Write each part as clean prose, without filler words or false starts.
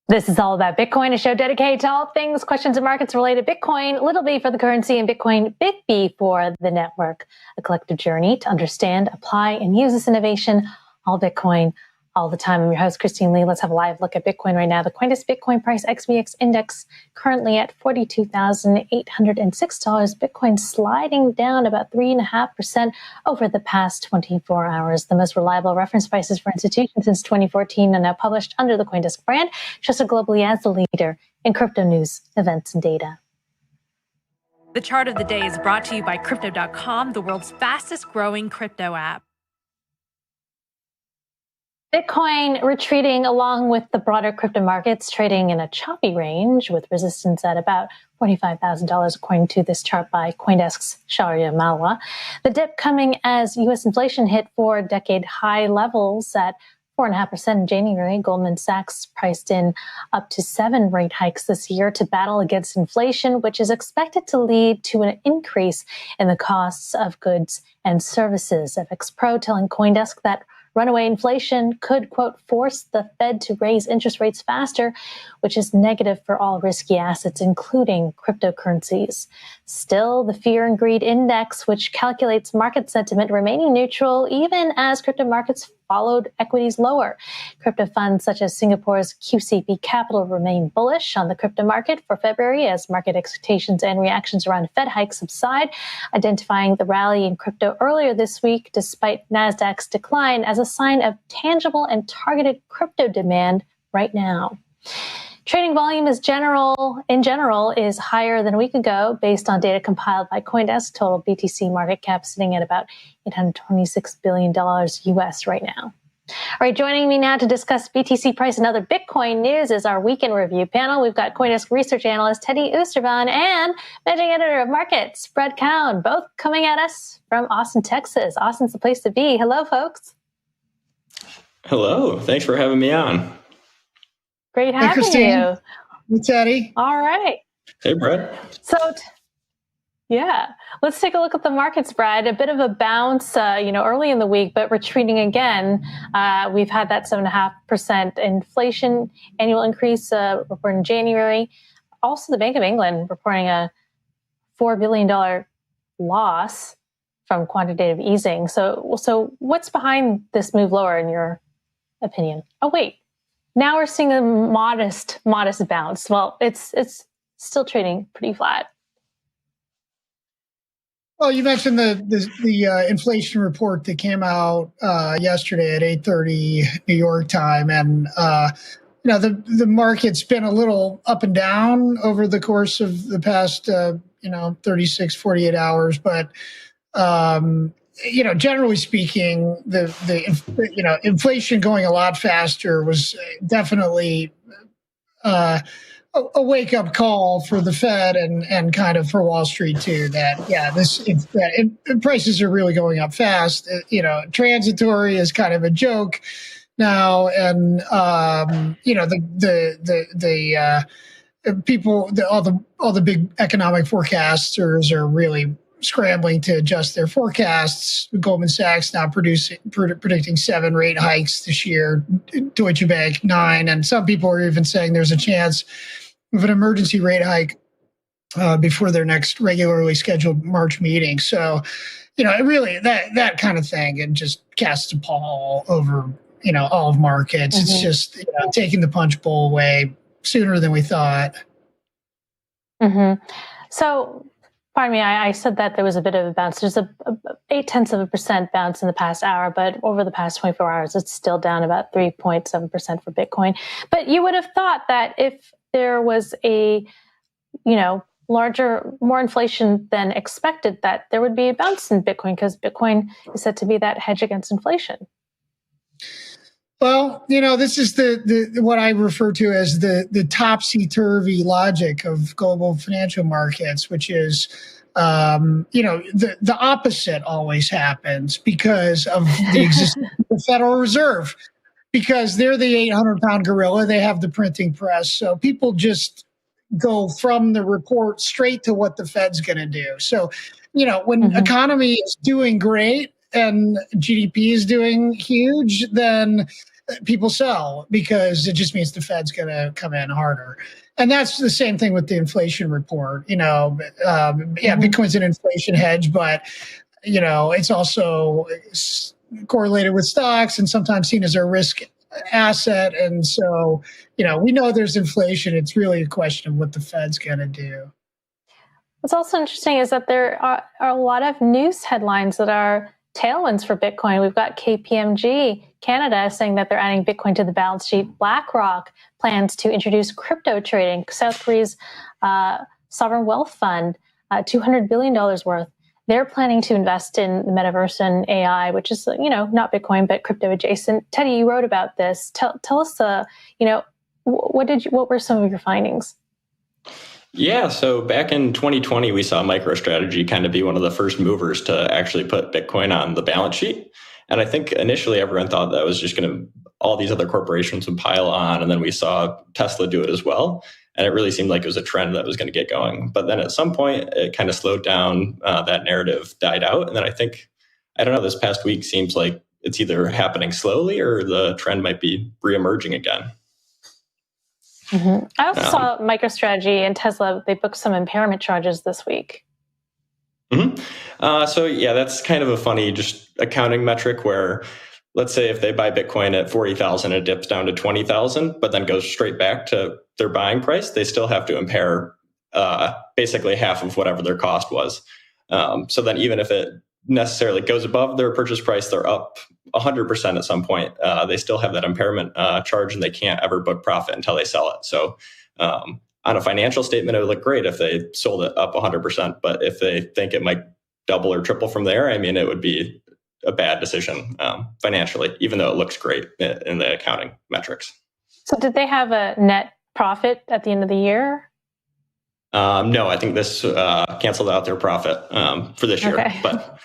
This is all about Bitcoin, a show dedicated to all things questions and markets related Bitcoin, little b for the currency, and Bitcoin, big B for the network. A collective journey to understand, apply, and use this innovation, all Bitcoin, all the time. I'm your host, Christine Lee. Let's have a live look at Bitcoin right now. The CoinDesk Bitcoin price XBX index currently at $42,806. Bitcoin sliding down about 3.5% over the past 24 hours. The most reliable reference prices for institutions since 2014 are now published under the CoinDesk brand, trusted globally as the leader in crypto news, events, and data. The chart of the day is brought to you by Crypto.com, the world's fastest growing crypto app. Bitcoin retreating along with the broader crypto markets, trading in a choppy range with resistance at about $45,000 according to this chart by CoinDesk's Shaurya Malwa. The dip coming as U.S. inflation hit 4-decade high levels at 4.5% in January. Goldman Sachs priced in up to 7 rate hikes this year to battle against inflation, which is expected to lead to an increase in the costs of goods and services. FX Pro telling CoinDesk that runaway inflation could, quote, force the Fed to raise interest rates faster, which is negative for all risky assets, including cryptocurrencies. Still, the Fear and Greed Index, which calculates market sentiment, remaining neutral even as crypto markets followed equities lower. Crypto funds such as Singapore's QCB Capital remain bullish on the crypto market for February as market expectations and reactions around Fed hikes subside, identifying the rally in crypto earlier this week despite Nasdaq's decline as a sign of tangible and targeted crypto demand right now. Trading volume in general is higher than a week ago based on data compiled by CoinDesk. Total BTC market cap sitting at about $826 billion US right now. All right, joining me now to discuss BTC price and other Bitcoin news is our weekend review panel. We've got CoinDesk research analyst Teddy Oosterbaan and managing editor of markets, Keoun, both coming at us from Austin, Texas. Austin's the place to be. Hello, folks. Hello. Thanks for having me on. Great having you. Hey, Teddy. All right. Hey, Brett. So, let's take a look at the markets, Brad. A bit of a bounce, early in the week, but retreating again. We've had that 7.5% inflation annual increase reported in January. Also, the Bank of England reporting a $4 billion loss from quantitative easing. So what's behind this move lower, in your opinion? Oh, wait. Now we're seeing a modest bounce. Well, it's still trading pretty flat. Well, you mentioned the inflation report that came out yesterday at 8:30 New York time, and the market's been a little up and down over the course of the past 36, 48 hours, but generally speaking, the inflation going a lot faster was definitely a wake-up call for the Fed and kind of for Wall Street too. That prices are really going up fast. Transitory is kind of a joke now, and all the big economic forecasters are really scrambling to adjust their forecasts. Goldman Sachs now predicting 7 rate hikes this year, Deutsche Bank 9, and some people are even saying there's a chance of an emergency rate hike before their next regularly scheduled March meeting. So, really that kind of thing, it just casts a pall over all of markets. Mm-hmm. It's just taking the punch bowl away sooner than we thought. Mm-hmm. So, pardon me, I said that there was a bit of a bounce. There's a 0.8% bounce in the past hour, but over the past 24 hours, it's still down about 3.7% for Bitcoin. But you would have thought that if there was a, more inflation than expected, that there would be a bounce in Bitcoin because Bitcoin is said to be that hedge against inflation. Well, this is the what I refer to as the topsy-turvy logic of global financial markets, which is, the opposite always happens because of the existence of the Federal Reserve, because they're the 800-pound gorilla. They have the printing press. So people just go from the report straight to what the Fed's going to do. So, when economy is doing great and GDP is doing huge, then people sell because it just means the Fed's going to come in harder. And that's the same thing with the inflation report. Bitcoin's an inflation hedge, but it's also correlated with stocks and sometimes seen as a risk asset. And so, we know there's inflation. It's really a question of what the Fed's going to do. What's also interesting is that there are a lot of news headlines that are tailwinds for Bitcoin. We've got KPMG Canada saying that they're adding Bitcoin to the balance sheet. BlackRock plans to introduce crypto trading. South Korea's sovereign wealth fund, $200 billion worth. They're planning to invest in the metaverse and AI, which is, not Bitcoin, but crypto adjacent. Teddy, you wrote about this. Tell us, what were some of your findings? Yeah, so back in 2020, we saw MicroStrategy kind of be one of the first movers to actually put Bitcoin on the balance sheet. And I think initially everyone thought that was just all these other corporations would pile on. And then we saw Tesla do it as well. And it really seemed like it was a trend that was going to get going. But then at some point, it kind of slowed down. That narrative died out. And then this past week seems like it's either happening slowly or the trend might be reemerging again. Mm-hmm. I also saw MicroStrategy and Tesla, they booked some impairment charges this week. Mm-hmm. That's kind of a funny just accounting metric where, let's say if they buy Bitcoin at 40,000, it dips down to 20,000, but then goes straight back to their buying price, they still have to impair basically half of whatever their cost was. So then even if it necessarily goes above their purchase price, they're up 100% at some point. They still have that impairment charge and they can't ever book profit until they sell it. So on a financial statement, it would look great if they sold it up 100%. But if they think it might double or triple from there, it would be a bad decision financially, even though it looks great in the accounting metrics. So did they have a net profit at the end of the year? No, I think this canceled out their profit for this year. Okay. But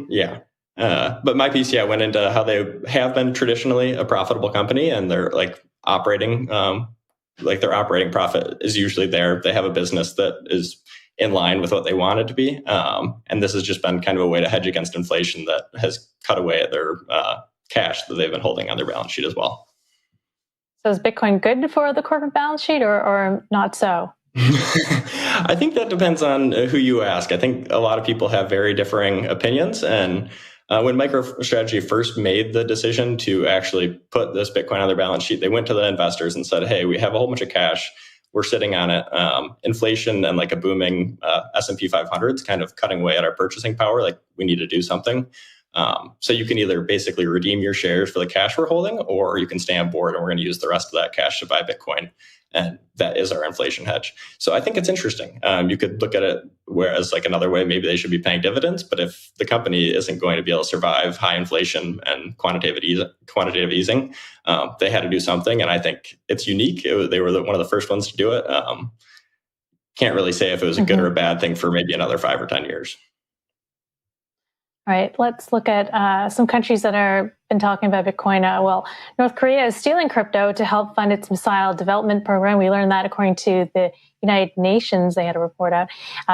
yeah. But my piece, went into how they have been traditionally a profitable company, and they're operating, their operating profit is usually there. They have a business that is in line with what they want it to be. And this has just been kind of a way to hedge against inflation that has cut away at their cash that they've been holding on their balance sheet as well. So is Bitcoin good for the corporate balance sheet or not so? I think that depends on who you ask. I think a lot of people have very differing opinions. And when MicroStrategy first made the decision to actually put this Bitcoin on their balance sheet, they went to the investors and said, hey, we have a whole bunch of cash. We're sitting on it. Inflation and a booming S&P 500 is kind of cutting away at our purchasing power. We need to do something. So you can either basically redeem your shares for the cash we're holding, or you can stay on board and we're going to use the rest of that cash to buy Bitcoin. And that is our inflation hedge. So I think it's interesting. You could look at it whereas another way, maybe they should be paying dividends. But if the company isn't going to be able to survive high inflation and quantitative easing, they had to do something. And I think it's unique. They were one of the first ones to do it. Can't really say if it was a good or a bad thing for maybe another 5 or 10 years. All right, let's look at some countries that have been talking about Bitcoin. North Korea is stealing crypto to help fund its missile development program. We learned that according to the United Nations. They had a report out.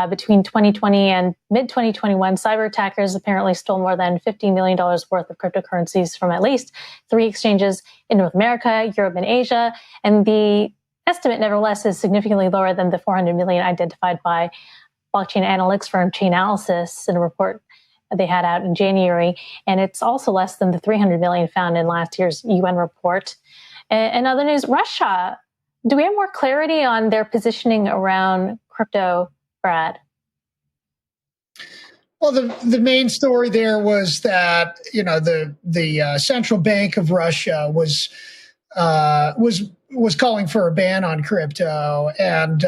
Between 2020 and mid-2021, cyber attackers apparently stole more than $50 million worth of cryptocurrencies from at least 3 exchanges in North America, Europe, and Asia. And the estimate, nevertheless, is significantly lower than the $400 million identified by blockchain analytics firm Chainalysis in a report they had out in January. And it's also less than the $300 million found in last year's UN report. And other news, Russia, do we have more clarity on their positioning around crypto, Brad? Well, the main story there was that, the central bank of Russia was calling for a ban on crypto, and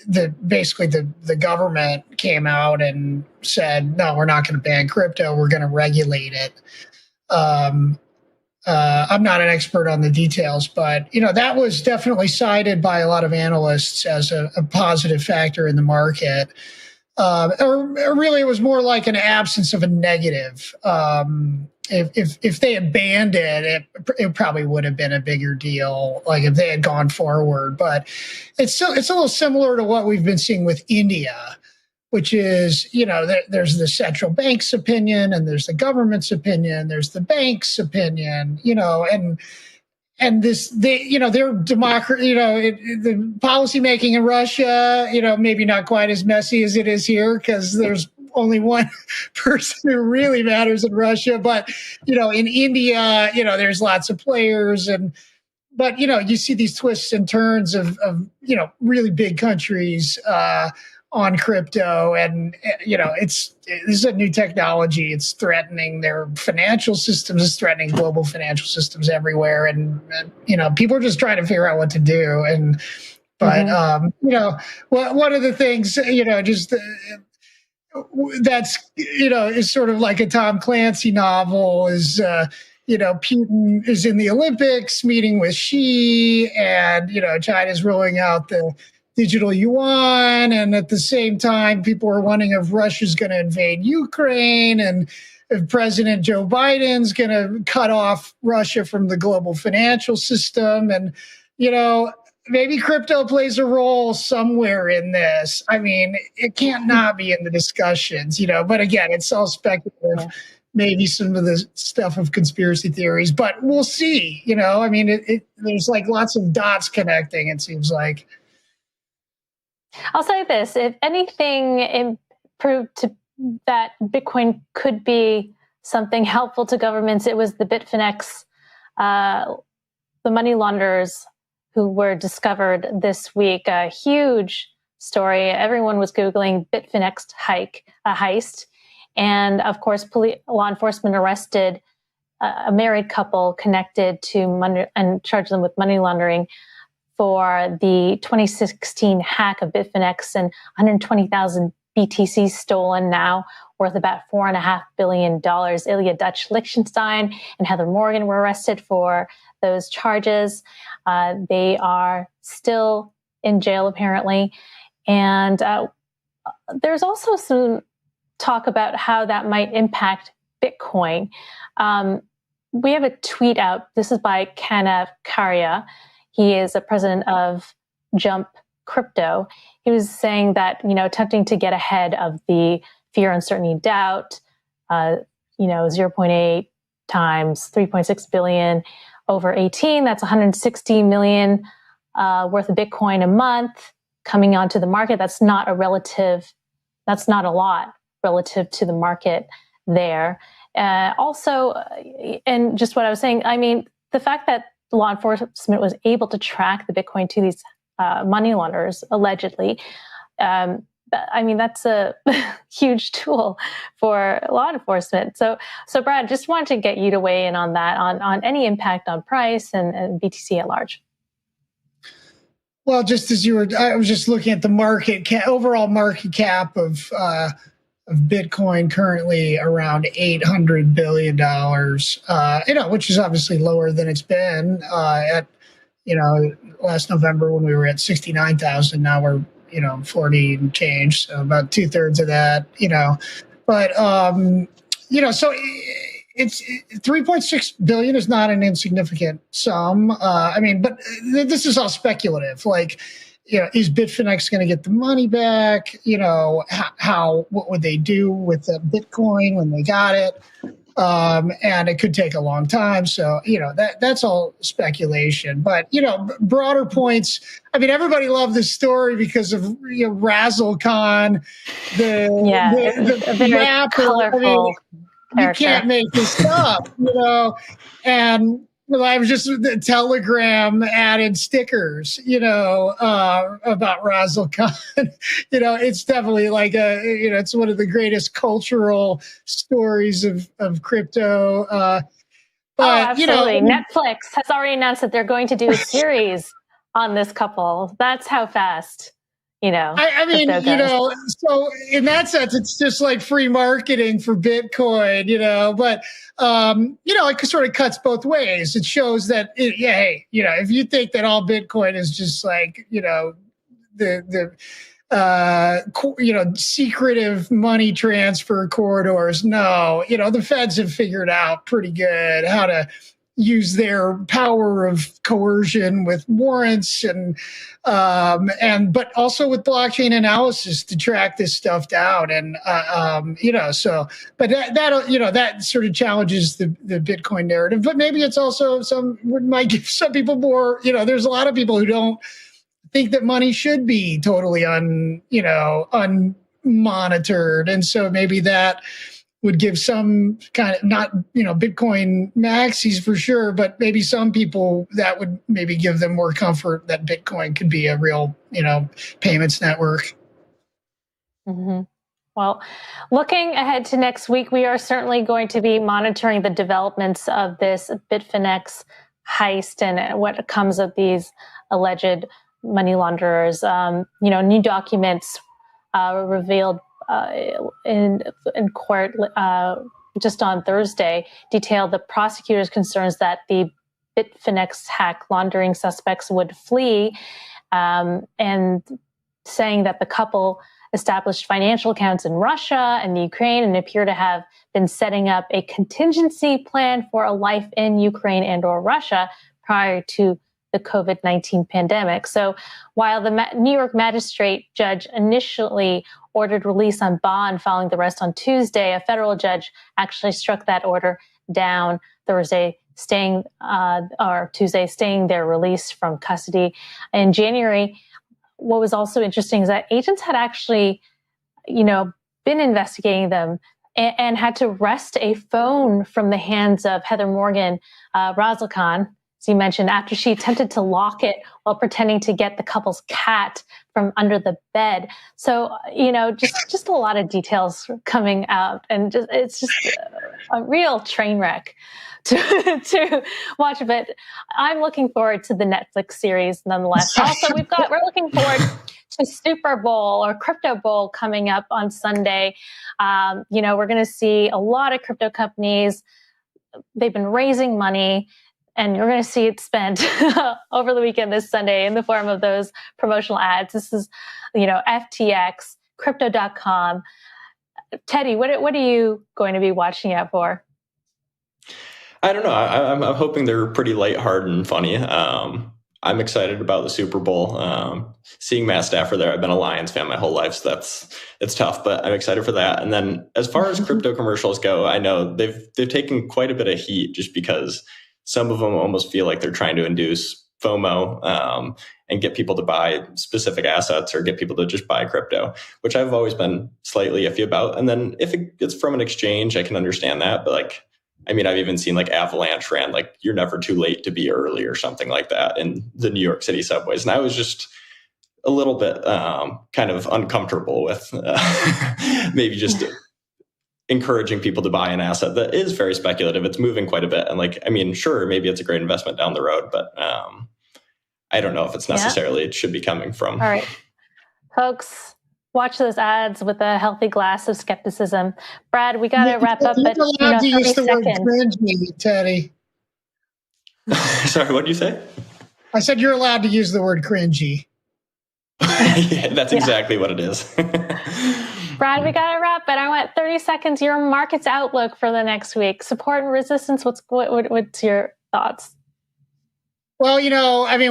the government came out and said, no, we're not going to ban crypto. We're going to regulate it. I'm not an expert on the details, but that was definitely cited by a lot of analysts as a positive factor in the market. Or really, it was more like an absence of a negative. If they had banned it, it probably would have been a bigger deal, if they had gone forward. But it's a little similar to what we've been seeing with India, which is, there's the central bank's opinion and there's the government's opinion, there's the bank's opinion, and their democracy, the policy making in Russia, maybe not quite as messy as it is here because there's only one person who really matters in Russia. But, in India, there's lots of players but you see these twists and turns of really big countries, on crypto, and this is a new technology. It's threatening their financial systems. It's threatening global financial systems everywhere, and people are just trying to figure out what to do. One of the things that's is sort of like a Tom Clancy novel is. Putin is in the Olympics meeting with Xi, and China's rolling out the digital yuan, and at the same time, people are wondering if Russia's going to invade Ukraine, and if President Joe Biden's going to cut off Russia from the global financial system. And, maybe crypto plays a role somewhere in this. I mean, it can't not be in the discussions, but again, it's all speculative. Yeah. Maybe some of the stuff of conspiracy theories, but we'll see. There's like lots of dots connecting, it seems like. I'll say this, if anything, it proved that Bitcoin could be something helpful to governments, it was the Bitfinex, the money launderers who were discovered this week. A huge story. Everyone was Googling Bitfinex heist. And of course, law enforcement arrested a married couple connected to money and charged them with money laundering for the 2016 hack of Bitfinex, and 120,000 BTC stolen, now worth about $4.5 billion. Ilya Dutch Liechtenstein and Heather Morgan were arrested for those charges. They are still in jail, apparently. And there's also some talk about how that might impact Bitcoin. We have a tweet out. This is by Kanav Karya. He is a president of Jump Crypto. He was saying that, attempting to get ahead of the fear, uncertainty, doubt, 0.8 times 3.6 billion over 18, that's 160 million worth of Bitcoin a month coming onto the market. That's not a lot relative to the market there. Also, and just what I was saying, I mean, the fact that law enforcement was able to track the Bitcoin to these money launderers, allegedly, that's a huge tool for law enforcement. So Brad, just wanted to get you to weigh in on that, on any impact on price and BTC at large. Well, just as I was just looking at the overall market cap of Bitcoin, currently around $800 billion, which is obviously lower than it's been at, last November when we were at 69,000. Now we're, 40 and change. So about 2/3 of that, but, so it's 3.6 billion is not an insignificant sum. But this is all speculative. Like, is Bitfinex going to get the money back? What would they do with the Bitcoin when they got it? And it could take a long time. So, that's all speculation. But, broader points. Everybody loved this story because of Razzle Khan, the rapper. Colorful character. You can't make this up, and I was just, the Telegram added stickers, about Razzle Khan. It's definitely like it's one of the greatest cultural stories of crypto. Absolutely. Netflix has already announced that they're going to do a series on this couple. That's how fast. So in that sense, it's just like free marketing for Bitcoin, but, it sort of cuts both ways. It shows that, if you think that all Bitcoin is just like, secretive money transfer corridors, no, the feds have figured out pretty good how to, use their power of coercion with warrants but also with blockchain analysis to track this stuff down. And but that sort of challenges the Bitcoin narrative. But maybe it's also might give some people more. There's a lot of people who don't think that money should be totally unmonitored, and so maybe that would give some kind of, not, Bitcoin maxis for sure, but maybe some people that would maybe give them more comfort that Bitcoin could be a real, payments network. Mm-hmm. Well, looking ahead to next week, we are certainly going to be monitoring the developments of this Bitfinex heist and what comes of these alleged money launderers. New documents revealed in court just on Thursday detailed the prosecutor's concerns that the Bitfinex hack laundering suspects would flee, and saying that the couple established financial accounts in Russia and the Ukraine and appear to have been setting up a contingency plan for a life in Ukraine and or Russia prior to the COVID-19 pandemic. So while the New York magistrate judge initially ordered release on bond following the arrest on Tuesday, a federal judge actually struck that order down Tuesday, staying their release from custody. In January, what was also interesting is that agents had actually, been investigating them and had to wrest a phone from the hands of Heather Morgan Razalkan, as you mentioned, after she attempted to lock it while pretending to get the couple's cat from under the bed. So, just a lot of details coming out, and it's just a real train wreck to watch. But I'm looking forward to the Netflix series nonetheless. Also, we're looking forward to Super Bowl or Crypto Bowl coming up on Sunday. We're going to see a lot of crypto companies. They've been raising money, and you're going to see it spent over the weekend this Sunday in the form of those promotional ads. This is, FTX, Crypto.com. Teddy, what are you going to be watching out for? I don't know. I'm hoping they're pretty lighthearted and funny. I'm excited about the Super Bowl. Seeing Matt Stafford there, I've been a Lions fan my whole life, so it's tough, but I'm excited for that. And then as far as crypto commercials go, I know they've taken quite a bit of heat just because some of them almost feel like they're trying to induce FOMO and get people to buy specific assets or get people to just buy crypto, which I've always been slightly iffy about. And then if it's from an exchange, I can understand that. But I've even seen Avalanche ran you're never too late to be early or something like that in the New York City subways. And I was just a little bit kind of uncomfortable with maybe just encouraging people to buy an asset that is very speculative. It's moving quite a bit. And sure, maybe it's a great investment down the road, but I don't know if it's necessarily it should be coming from. All right, folks, watch those ads with a healthy glass of skepticism. Brad, we got to wrap up. But allowed to use the word cringy, Teddy. Sorry, what did you say? I said you're allowed to use the word cringy. Yeah, that's exactly what it is. Brad, we got to wrap, but I want 30 seconds. Your market's outlook for the next week. Support and resistance. What's your thoughts? Well,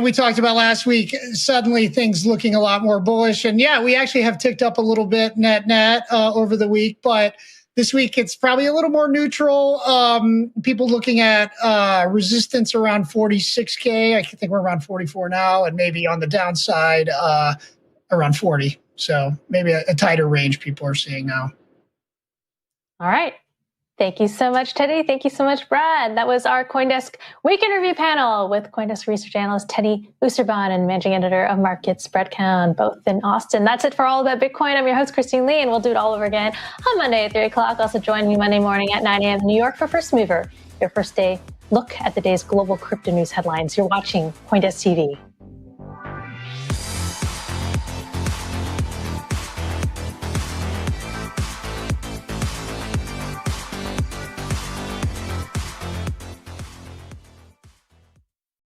we talked about last week, suddenly things looking a lot more bullish. And yeah, we actually have ticked up a little bit net over the week, but this week it's probably a little more neutral. People looking at resistance around 46K. I think we're around 44 now, and maybe on the downside around 40. So maybe a tighter range people are seeing now. All right. Thank you so much, Teddy. Thank you so much, Brad. That was our CoinDesk Week in Review panel with CoinDesk research analyst Teddy Oosterbaan and managing editor of Markets, Brad Keoun, both in Austin. That's it for All About Bitcoin. I'm your host, Christine Lee, and we'll do it all over again on Monday at 3 o'clock. Also join me Monday morning at 9 a.m. in New York for First Mover, your first day look at the day's global crypto news headlines. You're watching CoinDesk TV.